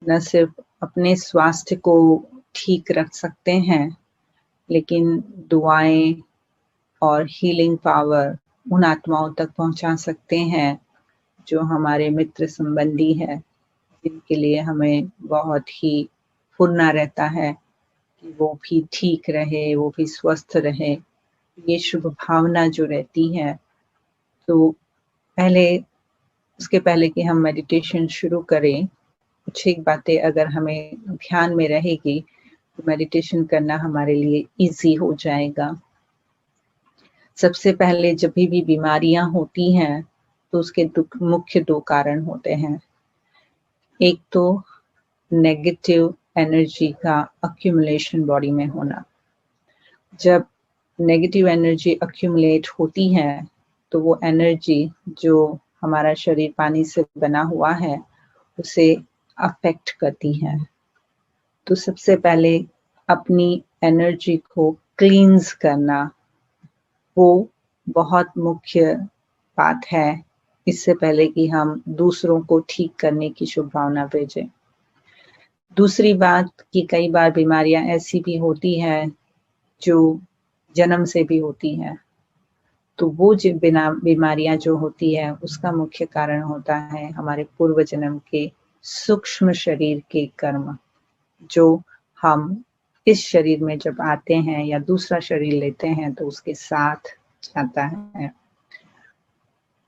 न सिर्फ अपने स्वास्थ्य को ठीक रख सकते हैं, लेकिन दुआएं और हीलिंग पावर उन आत्माओं तक पहुंचा सकते हैं जो हमारे मित्र संबंधी है, जिनके लिए हमें बहुत ही फुरना रहता है कि वो भी ठीक रहे, वो भी स्वस्थ रहे। ये शुभ भावना जो रहती है, तो उसके पहले कि हम मेडिटेशन शुरू करें, कुछ एक बातें अगर हमें ध्यान में रहेगी तो मेडिटेशन करना हमारे लिए इजी हो जाएगा। सबसे पहले जब भी बीमारियां होती हैं तो उसके मुख्य 2 कारण होते हैं। एक तो नेगेटिव एनर्जी का अक्यूमुलेशन बॉडी में होना। जब नेगेटिव एनर्जी अक्यूमुलेट होती है तो वो एनर्जी जो हमारा शरीर पानी से बना हुआ है उसे अफेक्ट करती है। तो सबसे पहले अपनी एनर्जी को क्लींस करना वो बहुत मुख्य बात है, इससे पहले कि हम दूसरों को ठीक करने की शुभ भावना भेजें। दूसरी बात कि कई बार बीमारियां ऐसी भी होती हैं जो जन्म से भी होती हैं, तो वो बीमारियां जो होती है उसका मुख्य कारण होता है हमारे पूर्व जन्म के सूक्ष्म शरीर के कर्म, जो हम इस शरीर में जब आते हैं या दूसरा शरीर लेते हैं तो उसके साथ जाता है।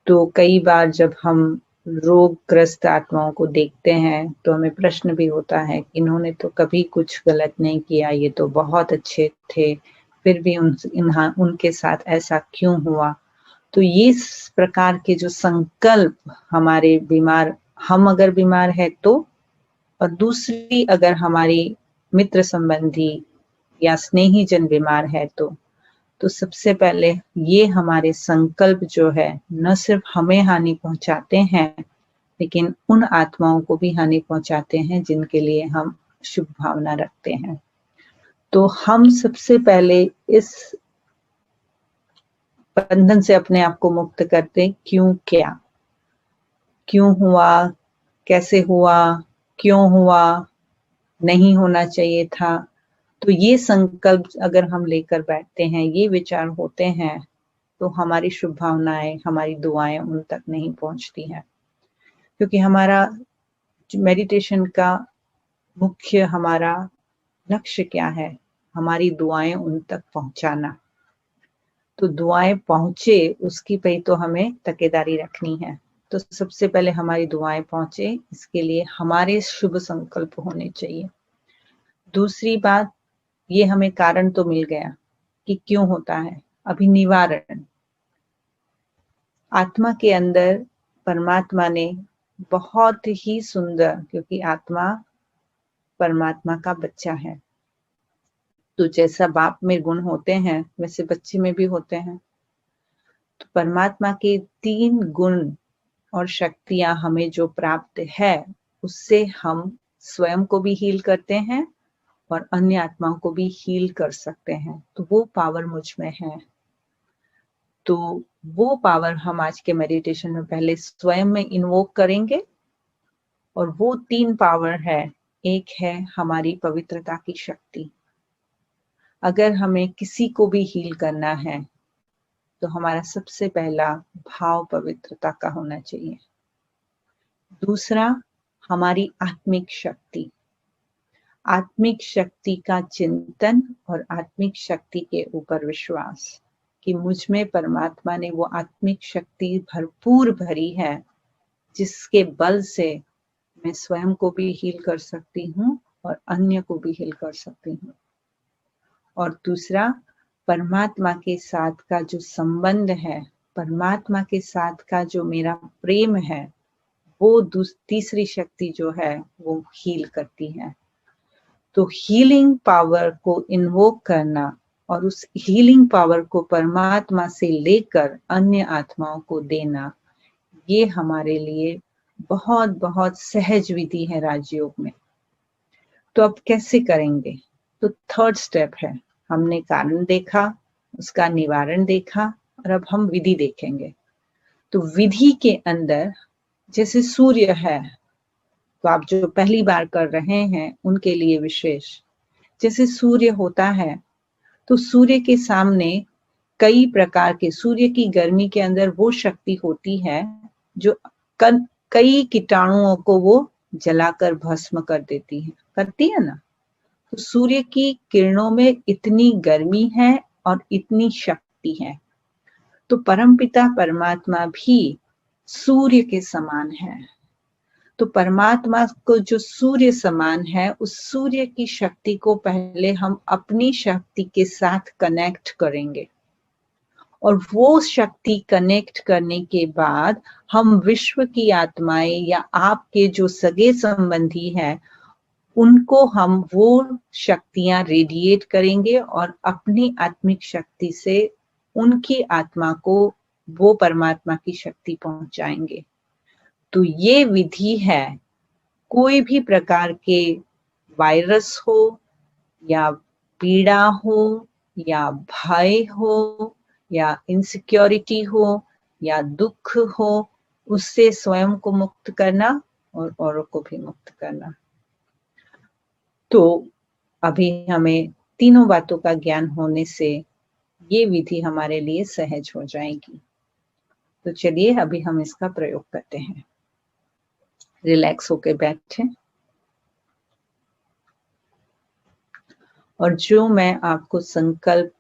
तो कई बार जब हम रोगग्रस्त आत्माओं को देखते हैं तो हमें प्रश्न भी होता है कि इन्होंने तो कभी कुछ गलत नहीं किया, ये तो बहुत अच्छे थे, फिर भी उनके साथ ऐसा क्यों हुआ। तो ये इस प्रकार के जो संकल्प हमारे हम अगर बीमार है तो, और दूसरी अगर हमारी मित्र संबंधी या स्नेही जन बीमार है तो सबसे पहले ये हमारे संकल्प जो है न सिर्फ हमें हानि पहुंचाते हैं, लेकिन उन आत्माओं को भी हानि पहुंचाते हैं जिनके लिए हम शुभ भावना रखते हैं। तो हम सबसे पहले इस बंधन से अपने आप को मुक्त करते। क्यों हुआ, कैसे हुआ, क्यों हुआ, नहीं होना चाहिए था। तो ये संकल्प अगर हम लेकर बैठते हैं, ये विचार होते हैं, तो हमारी शुभ भावनाएं, हमारी दुआएं उन तक नहीं पहुंचती हैं। क्योंकि हमारा मेडिटेशन का मुख्य हमारा लक्ष्य क्या है? हमारी दुआएं उन तक पहुंचाना। तो दुआएं पहुंचे उसकी पे तो हमें तकेदारी रखनी है। तो सबसे पहले हमारी दुआएं पहुंचे, इसके लिए हमारे शुभ संकल्प होने चाहिए। दूसरी बात, ये हमें कारण तो मिल गया कि क्यों होता है। अभी निवारण। आत्मा के अंदर परमात्मा ने बहुत ही सुंदर, क्योंकि आत्मा परमात्मा का बच्चा है, तो जैसा बाप में गुण होते हैं वैसे बच्चे में भी होते हैं। तो परमात्मा के 3 गुण और शक्तियां हमें जो प्राप्त है, उससे हम स्वयं को भी हील करते हैं और अन्य आत्माओं को भी हील कर सकते हैं। तो वो पावर मुझ में है। तो वो पावर हम आज के मेडिटेशन में पहले स्वयं में इन्वोक करेंगे। और वो 3 पावर है। एक है हमारी पवित्रता की शक्ति। अगर हमें किसी को भी हील करना है तो हमारा सबसे पहला भाव पवित्रता का होना चाहिए। दूसरा, हमारी आत्मिक शक्ति। आत्मिक शक्ति का चिंतन और आत्मिक शक्ति के ऊपर विश्वास कि मुझ में परमात्मा ने वो आत्मिक शक्ति भरपूर भरी है, जिसके बल से मैं स्वयं को भी हील कर सकती हूँ और अन्य को भी हील कर सकती हूँ। और दूसरा, परमात्मा के साथ का जो संबंध है, परमात्मा के साथ का जो मेरा प्रेम है, वो तीसरी शक्ति जो है वो हील करती है। तो हीलिंग पावर को इन्वोक करना और उस हीलिंग पावर को परमात्मा से लेकर अन्य आत्माओं को देना, ये हमारे लिए बहुत बहुत सहज विधि है राजयोग में। तो अब कैसे करेंगे? तो 3rd स्टेप है, हमने कारण देखा, उसका निवारण देखा, और अब हम विधि देखेंगे। तो विधि के अंदर जैसे सूर्य है, तो आप जो पहली बार कर रहे हैं उनके लिए विशेष। जैसे सूर्य होता है, तो सूर्य के सामने कई प्रकार के, सूर्य की गर्मी के अंदर वो शक्ति होती है जो कई कीटाणुओं को वो जलाकर भस्म कर देती है, करती है ना। तो सूर्य की किरणों में इतनी गर्मी है और इतनी शक्ति है। तो परमपिता परमात्मा भी सूर्य के समान है। तो परमात्मा को जो सूर्य समान है, उस सूर्य की शक्ति को पहले हम अपनी शक्ति के साथ कनेक्ट करेंगे, और वो शक्ति कनेक्ट करने के बाद हम विश्व की आत्माएं या आपके जो सगे संबंधी हैं उनको हम वो शक्तियां रेडिएट करेंगे और अपनी आत्मिक शक्ति से उनकी आत्मा को वो परमात्मा की शक्ति पहुंचाएंगे। तो ये विधि है, कोई भी प्रकार के वायरस हो या पीड़ा हो या भय हो या इनसिक्योरिटी हो या दुख हो, उससे स्वयं को मुक्त करना और औरों को भी मुक्त करना। तो अभी हमें तीनों बातों का ज्ञान होने से ये विधि हमारे लिए सहज हो जाएगी। तो चलिए अभी हम इसका प्रयोग करते हैं। रिलैक्स होकर बैठे और जो मैं आपको संकल्प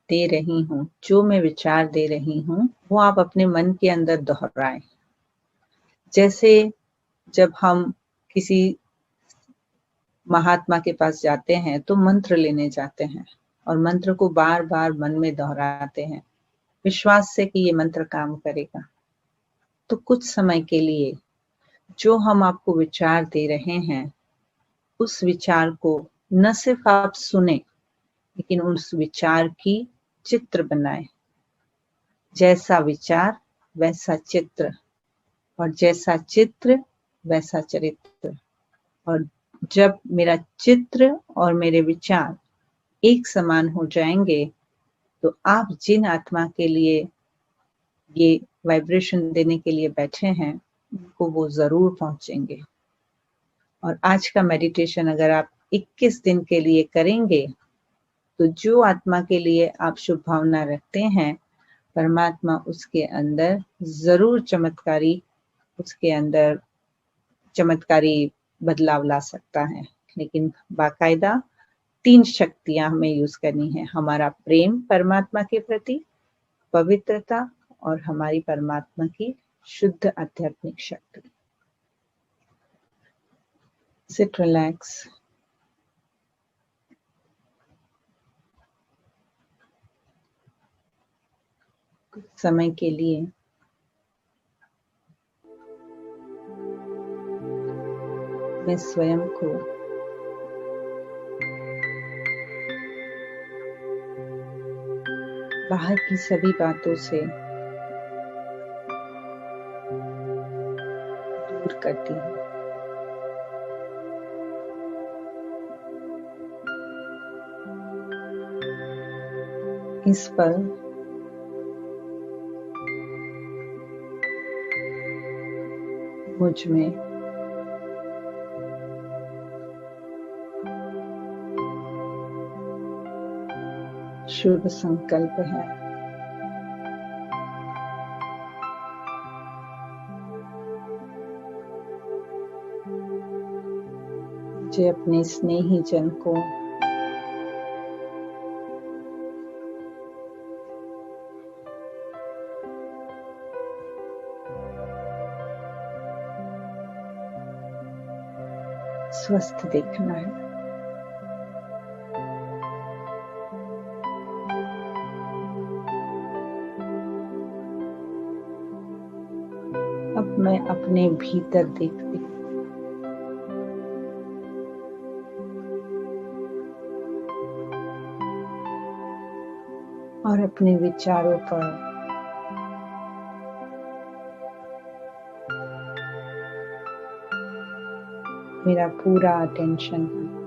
दे रही हूँ, जो मैं विचार दे रही हूँ, वो आप अपने मन के अंदर दोहराएं। जैसे जब हम किसी महात्मा के पास जाते हैं तो मंत्र लेने जाते हैं और मंत्र को बार बार मन में दोहराते हैं, विश्वास से कि ये मंत्र काम करेगा। तो कुछ समय के लिए जो हम आपको विचार दे रहे हैं, उस विचार को न सिर्फ आप सुने, लेकिन उस विचार की चित्र बनाएं। जैसा विचार वैसा चित्र, और जैसा चित्र वैसा चरित्र। और जब मेरा चित्र और मेरे विचार एक समान हो जाएंगे, तो आप जिन आत्मा के लिए ये वाइब्रेशन देने के लिए बैठे हैं, उनको वो जरूर पहुंचेंगे। और आज का मेडिटेशन अगर आप 21 दिन के लिए करेंगे, तो जो आत्मा के लिए आप शुभ भावना रखते हैं, परमात्मा उसके अंदर जरूर उसके अंदर चमत्कारी बदलाव ला सकता है। लेकिन बाकायदा 3 शक्तियां हमें यूज करनी है। हमारा प्रेम परमात्मा के प्रति, पवित्रता और हमारी परमात्मा की शुद्ध आध्यात्मिक शक्ति। Seat relax. कुछ समय के लिए मैं स्वयं को बाहर की सभी बातों से दूर करती हूँ। इस पल मुझ में शुभ संकल्प है। मुझे अपने स्नेही जन को स्वस्थ देखना है। अब मैं अपने भीतर देखती हूँ। और अपने विचारों पर मेरा पूरा अटेंशन है।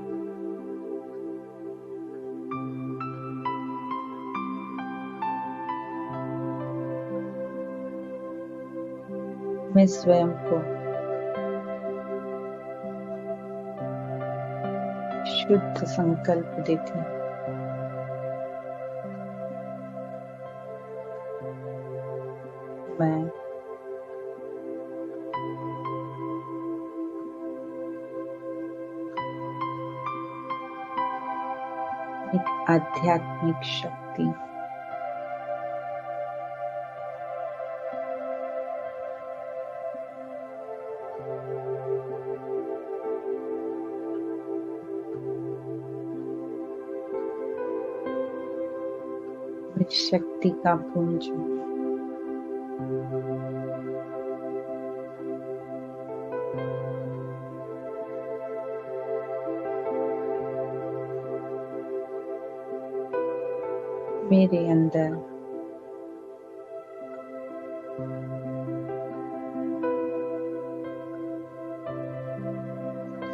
मैं स्वयं को शुद्ध संकल्प देती हूँ। मैं एक आध्यात्मिक शक्ति शक्ति का पुंज मेरे अंदर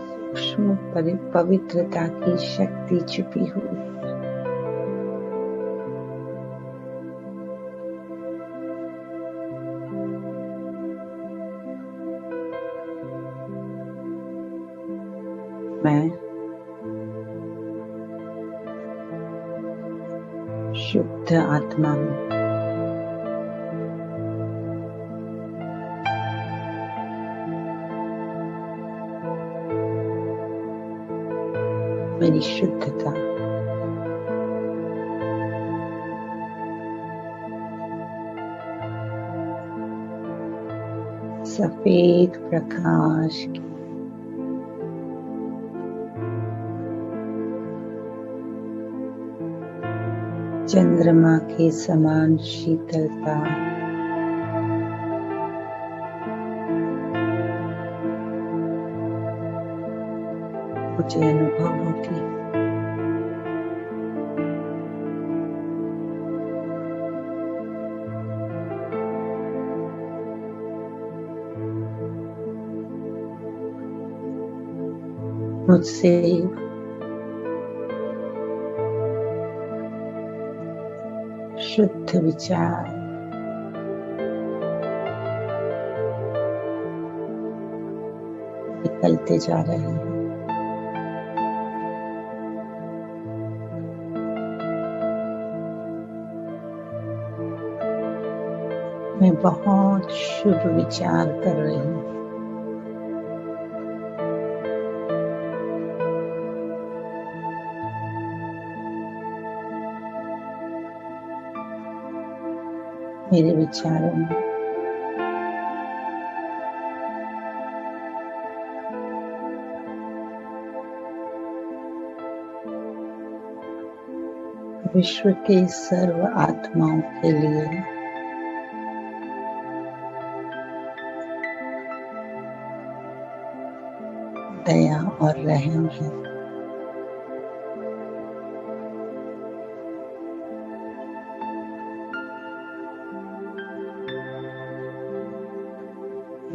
सूक्ष्म पवित्रता की शक्ति छुपी हुई। मैं शुद्ध आत्मा हूँ। मेरी शुद्धता सफेद प्रकाश की चंद्रमा के समान शीतलता मुझे अनुभव होती है। मुझसे शुद्ध विचार निकलते जा रहे हैं। मैं बहुत शुभ विचार कर रही हूँ। मेरे विचारों में विश्व के सर्व आत्माओं के लिए दया और रहम है।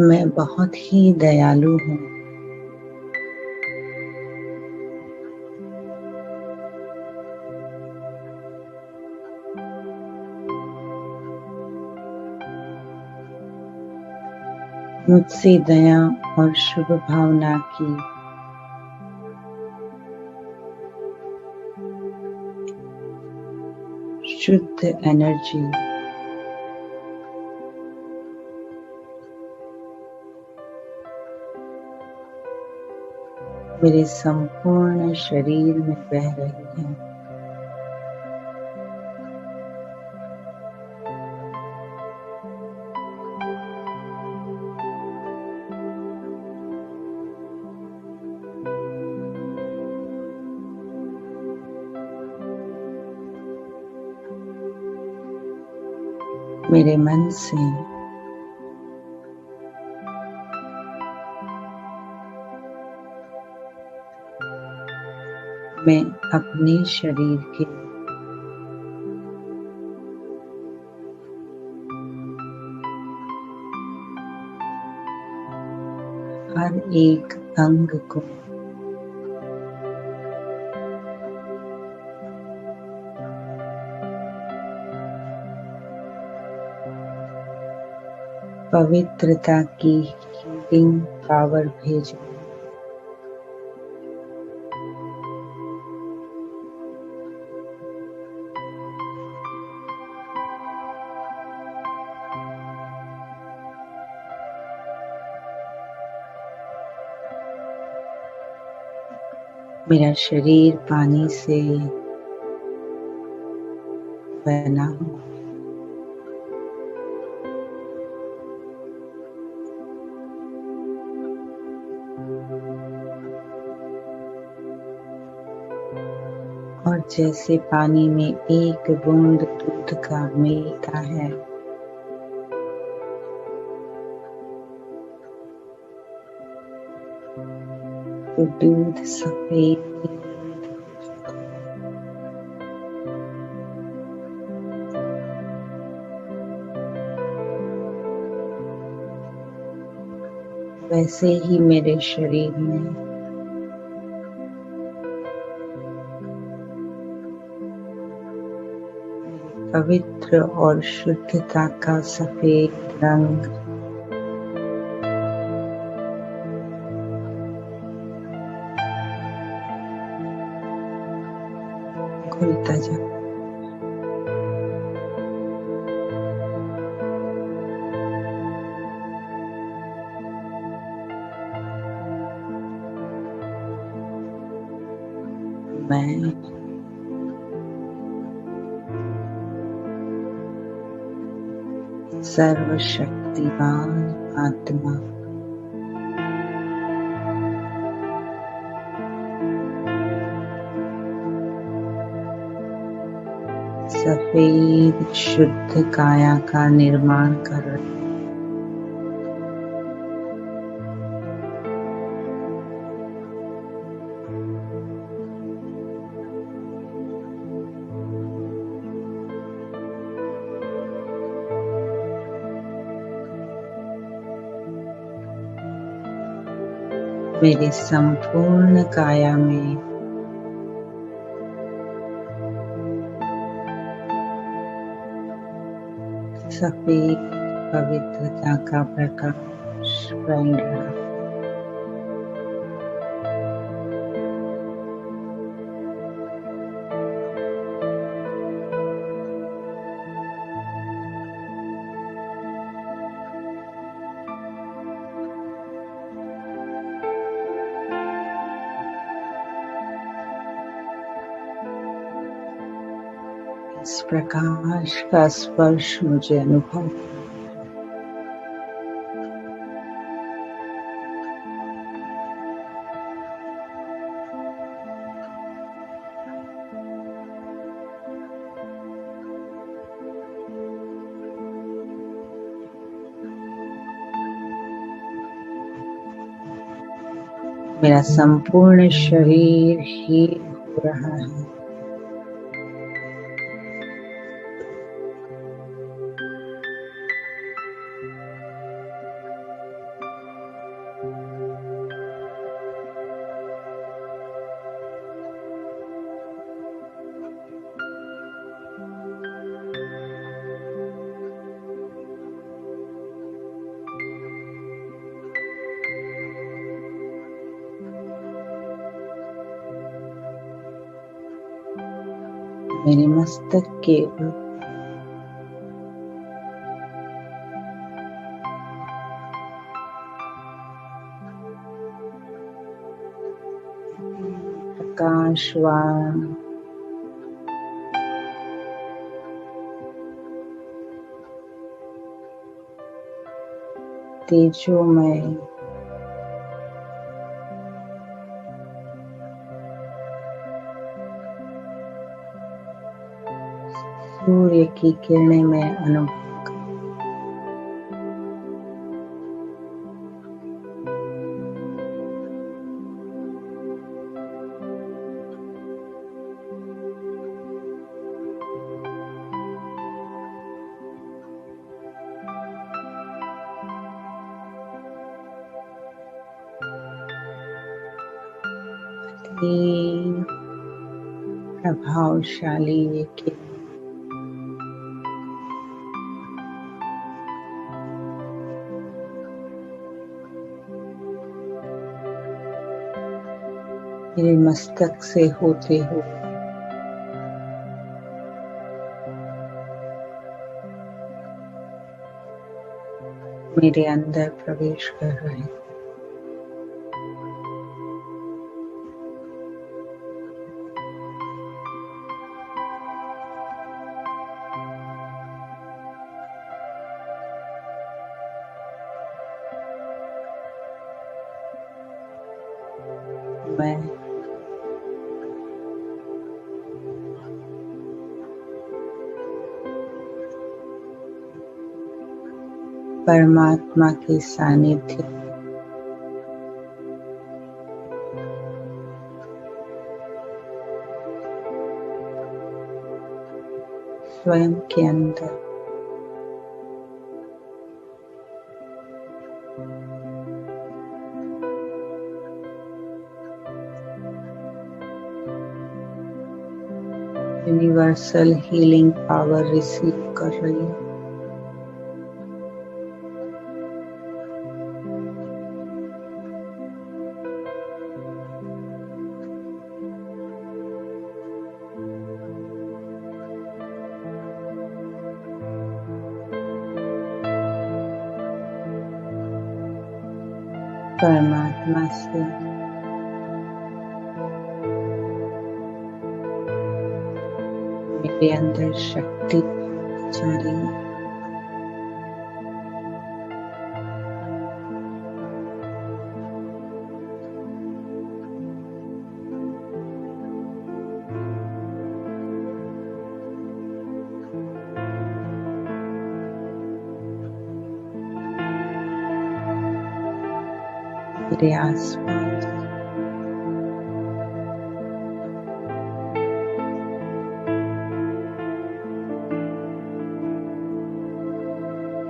मैं बहुत ही दयालु हूँ। मुझसे दया और शुभ भावना की शुद्ध एनर्जी मेरे संपूर्ण शरीर में बह रही है। मेरे मन से मैं अपने शरीर के हर एक अंग को पवित्रता की हीलिंग पावर भेजूं। मेरा शरीर पानी से बना हो। और जैसे पानी में एक बूंद दूध का मिलता है, तो दूध सफेद वैसे ही मेरे शरीर में पवित्र और शुद्धता का सफेद रंग घुलता जाता। मैं सर्वशक्तिमान आत्मा सफेद शुद्ध काया का निर्माण कर रही हूँ। मेरे संपूर्ण काया में सफेद पवित्रता का प्रकाश फैल रहा है। इस प्रकाश का स्पर्श मुझे अनुभव मेरा संपूर्ण शरीर हील हो रहा है। मेरे मस्तक के प्रकाशवान तेजोमय सूर्य की किरणें में अनुभव प्रभावशाली ये किरण मेरे मस्तक से होते हुए मेरे अंदर प्रवेश कर रहे हैं। मैं परमात्मा के सानिध्य स्वयं के अंदर यूनिवर्सल हीलिंग पावर रिसीव कर रही हूँ। परमात्मा से मेरे अंदर शक्ति जा रही है। मेरे आसपास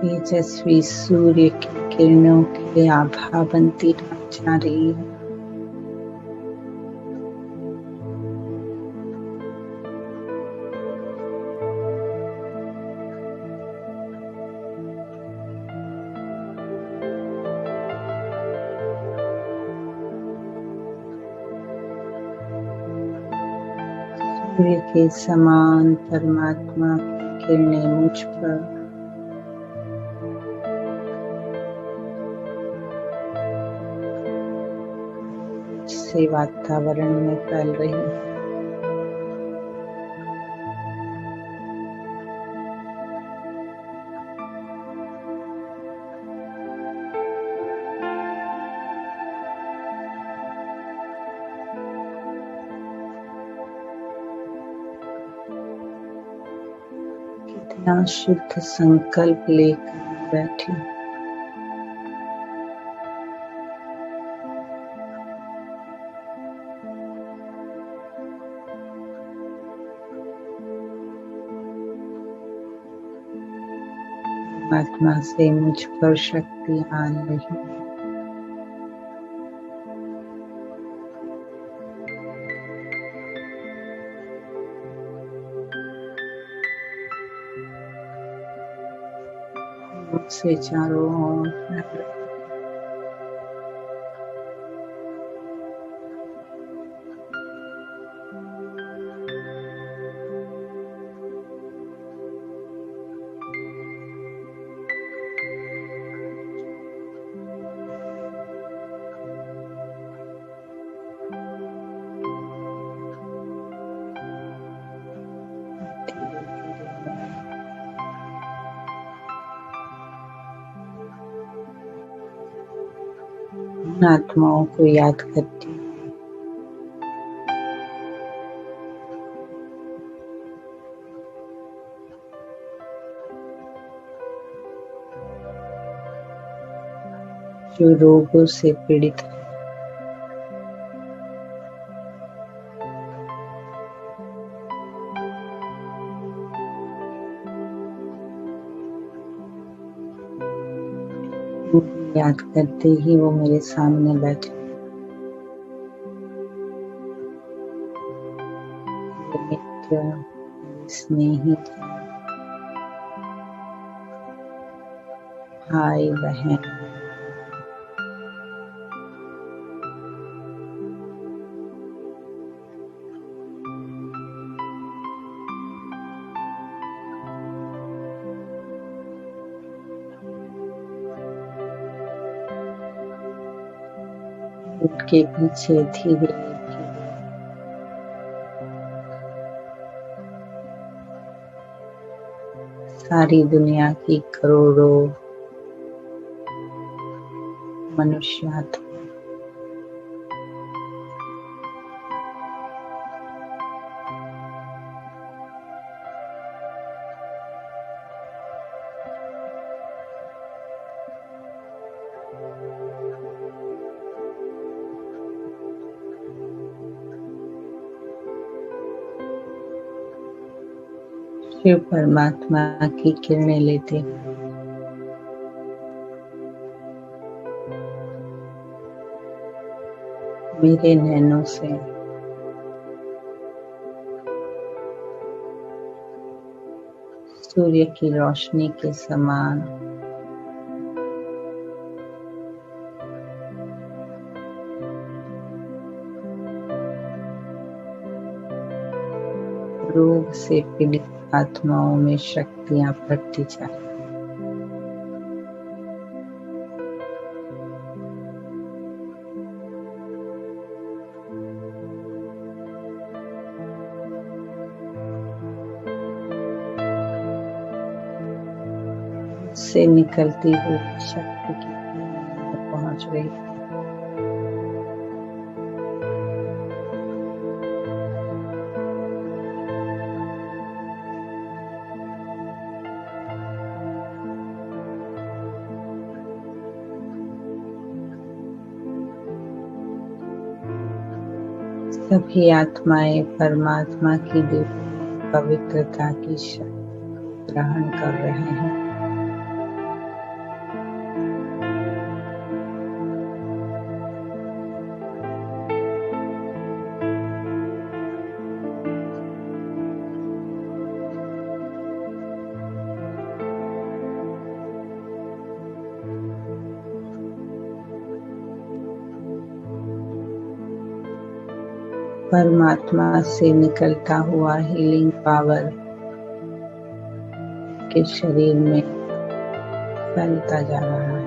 तेजस्वी सूर्य की किरणों की आभा बनती जा रही है। सूर्य के समान परमात्मा की किरणें मुझ पर से वातावरण में फैल रही है। कितना शुद्ध संकल्प लेकर बैठी। परमात्मा से मुझ पर शक्ति आ रही है। मुझसे चारों ओर आत्माओं को याद करती हूँ जो रोगों से पीड़ित है। याद करते ही वो मेरे सामने बैठे। मित्र, स्नेही, भाई बहन, उनके पीछे धीरे सारी दुनिया की करोड़ों मनुष्य आत्मा शिव परमात्मा की किरणें लेते मेरे नैनों से सूर्य की रोशनी के समान रोग से पीड़ित आत्माओं में शक्तियां बढ़ती जाए। से निकलती हुई शक्ति की पहुंच रही। सभी आत्माएं परमात्मा की दिव्य पवित्रता की शक्ति ग्रहण कर रहे हैं। परमात्मा से निकलता हुआ हीलिंग पावर के शरीर में फैलता जा रहा है।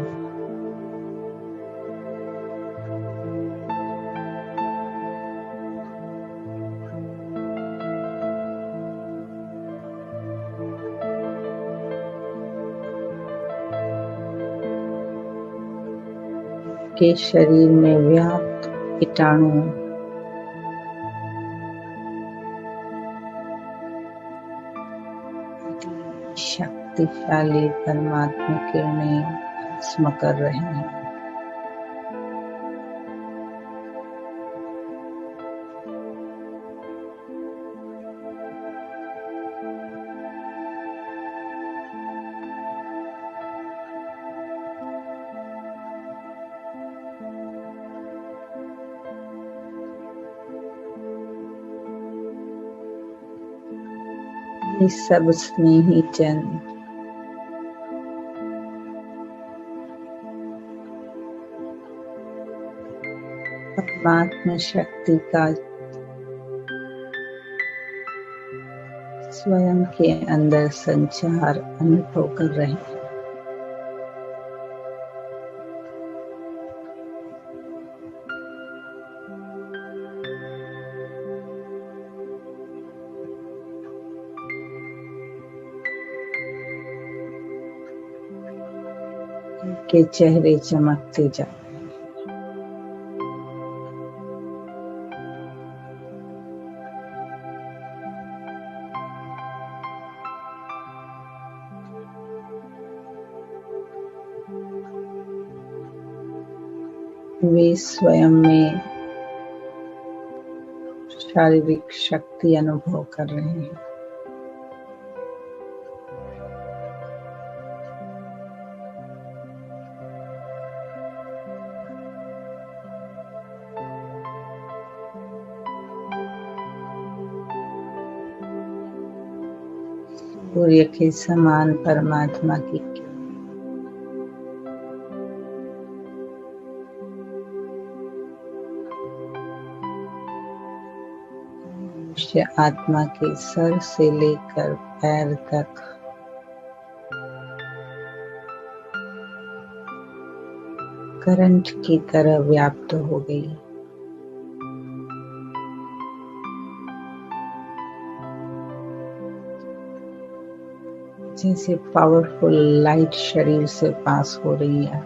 के शरीर में व्याप्त कीटाणु शक्तिशाली परमात्मा किरणें भस्म कर रहे हैं। ये सब स्नेही जन परमात्मा शक्ति का स्वयं के अंदर संचार अनुभव कर रहे हैं। के चेहरे चमकते जा वे स्वयं में शारीरिक शक्ति अनुभव कर रहे हैं। सूर्य के समान परमात्मा की मनुष्य आत्मा के सर से लेकर पैर तक करंट की तरह व्याप्त हो गई। जैसे पावरफुल लाइट शरीर से पास हो रही है।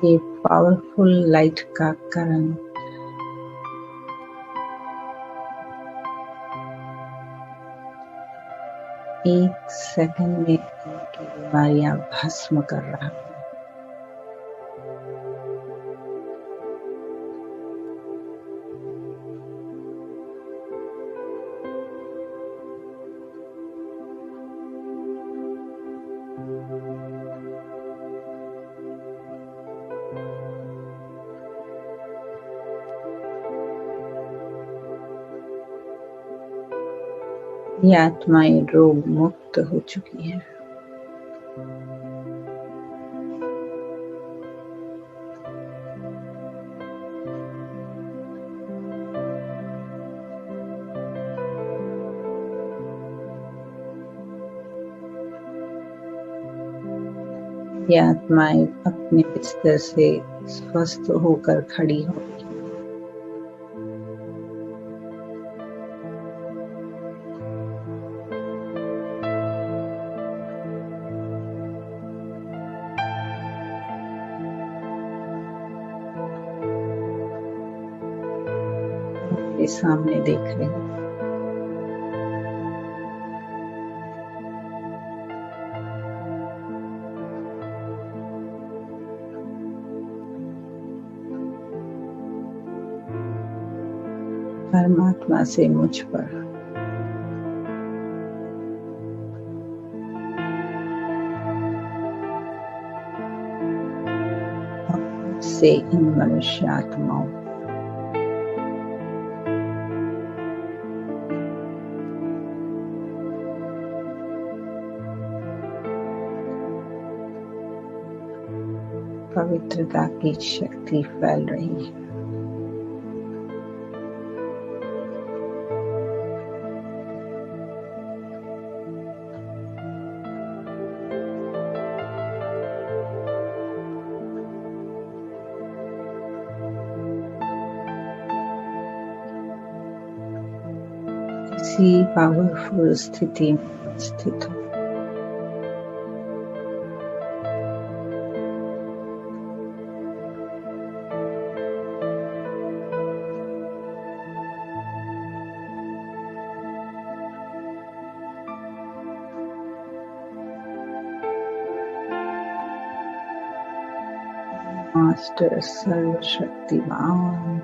ये पावरफुल लाइट का करंट 1 सेकंड में उनकी बीमारियां भस्म कर रहा है। ये आत्माएं रोग मुक्त हो चुकी है। ये आत्माएं अपने बिस्तर से स्वस्थ होकर खड़ी हो गई। मेरे सामने देख रही हूँ। परमात्मा से मुझ पर और से इन मनुष्य आत्माओं पवित्रता की शक्ति फैल रही है। किसी पावरफुल स्थिति में स्थित हो। मास्टर सर्वशक्तिमान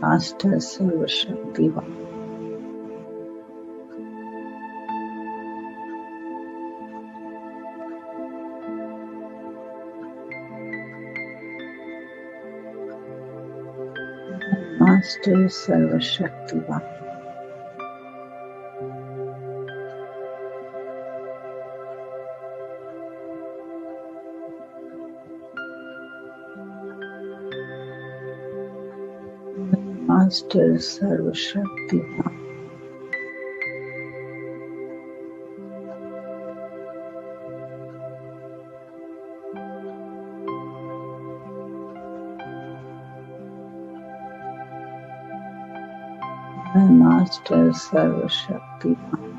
मास्टर सर्वशक्तिमान मास्टर सर्वशक्तिमान मास्टर सर्वशक्तिमान मास्टर सर्वशक्तिमान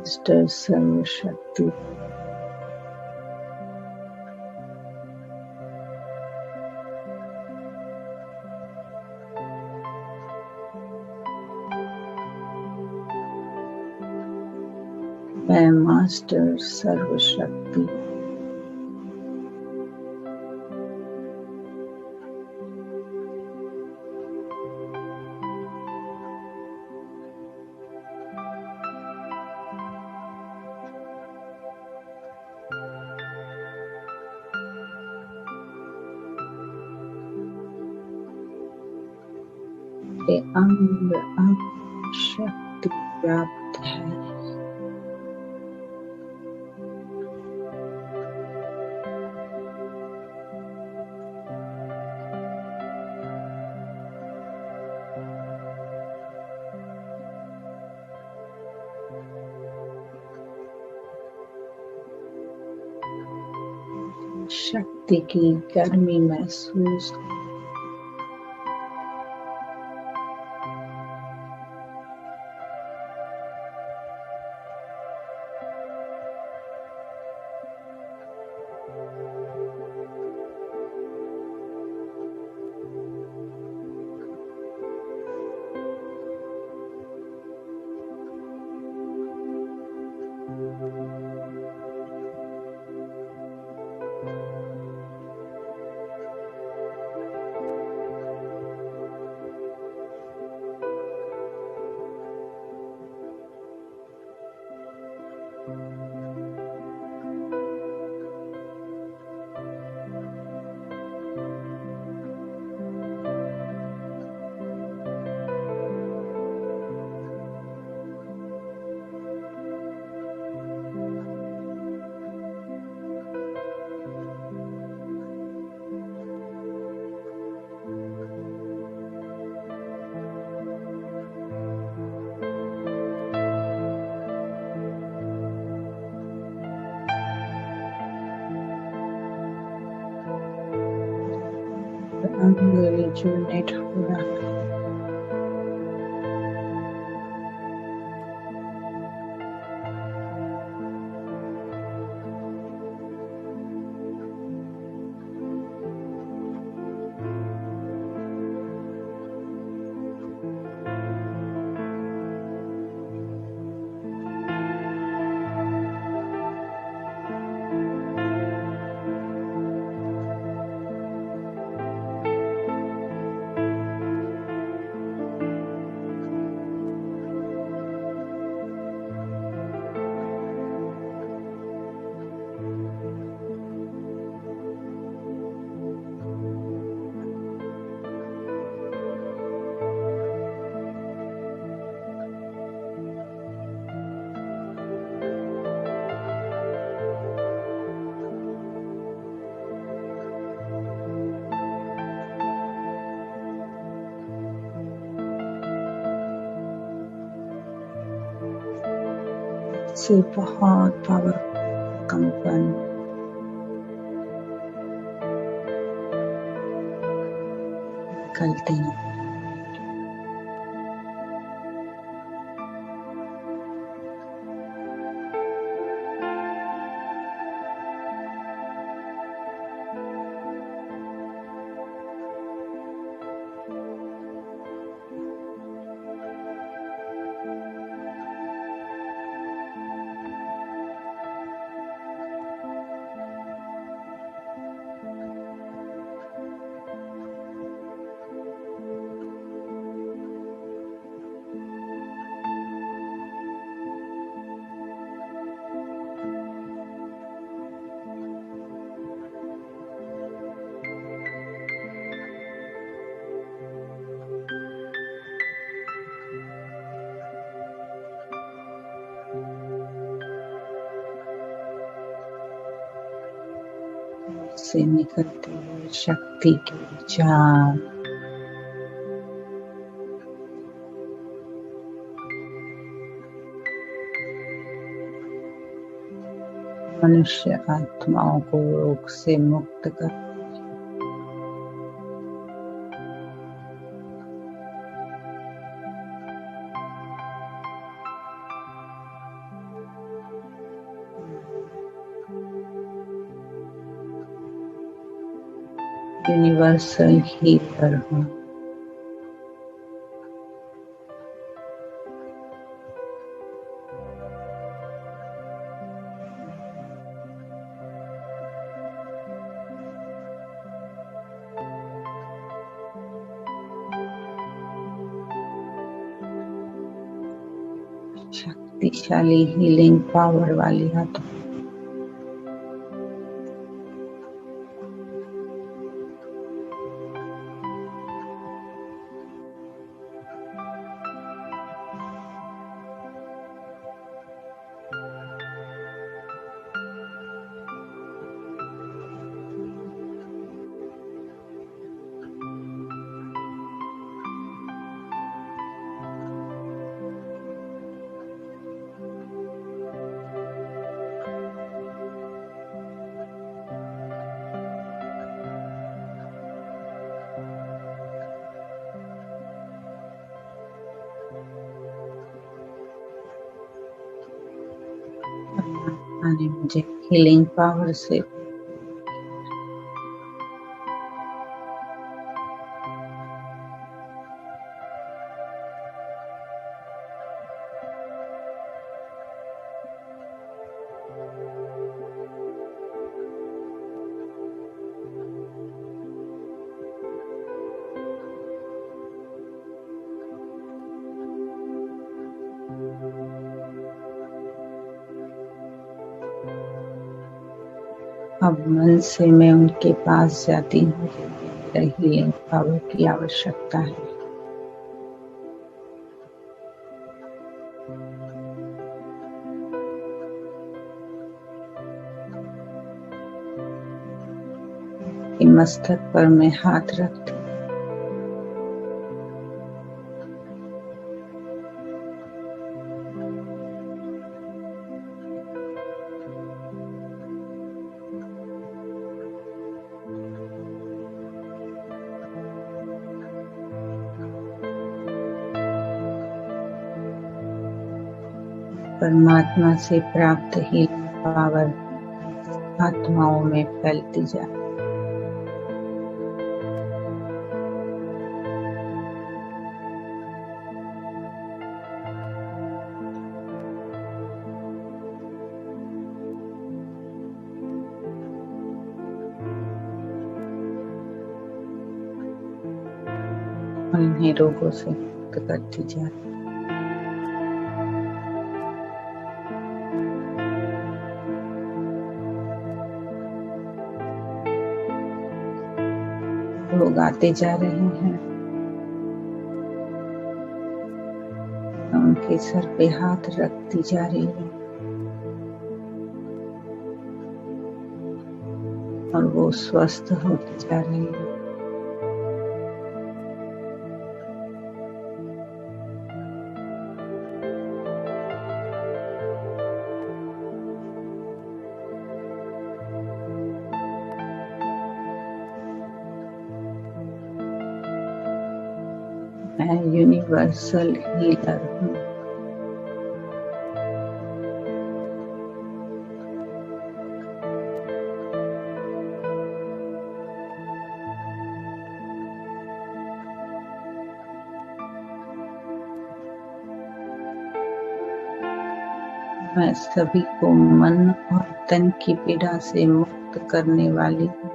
मास्टर सर्वशक्ति मैं मास्टर सर्वशक्ति के अंग अंग शक्ति प्राप्त है। शक्ति की गर्मी महसूस अंग रिजुविनेट हो रहा है। से बहुत पावर कंपन निकलते हैं। से निकलते हुए शक्ति के विचार मनुष्य आत्माओं को रोग से मुक्त कर यूनिवर्सल हीलर हूँ। शक्तिशाली हीलिंग पावर वाली आत्मा ने मुझे हीलिंग पावर से अब मन से मैं उनके पास जाती हूँ। मेरा हीलिंग पावर की आवश्यकता है। कि मस्तक पर मैं हाथ रखती हूँ। परमात्मा से प्राप्त हीलिंग पावर आत्माओं में फैलती जाए। उन्हें रोगों से मुक्त करती जाए। लोग आते जा रहे हैं। उनके सर पे हाथ रखती जा रही हूँ और वो स्वस्थ होती जा रही है। मैं यूनिवर्सल हीलर हूँ। मैं सभी को मन और तन की पीड़ा से मुक्त करने वाली हूँ।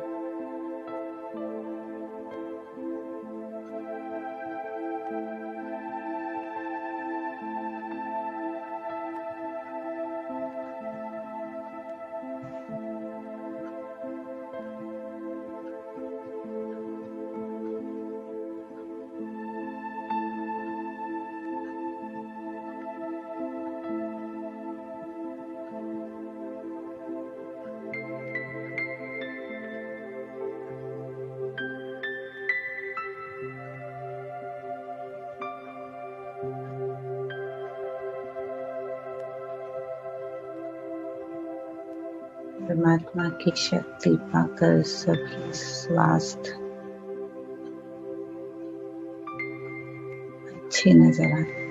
परमात्मा की शक्ति पाकर सभी स्वास्थ्य अच्छे नजर आते हैं।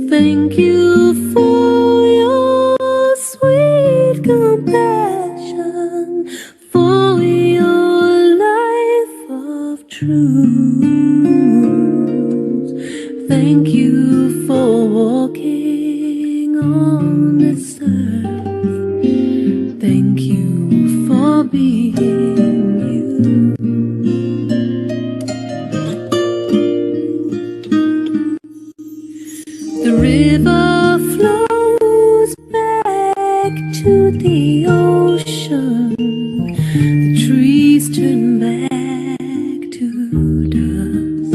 Thank you for your sweet compassion, for your life of truth. Thank you for walking on this earth. Thank you for being you. The river flows back to the ocean. The trees turn back to dust.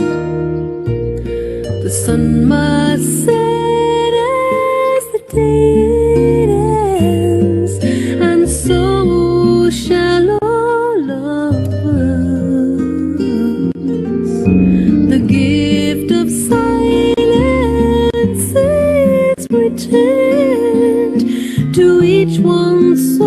The sun must set as the day ends, and so shall all of us. The gift of silence is returned to each one's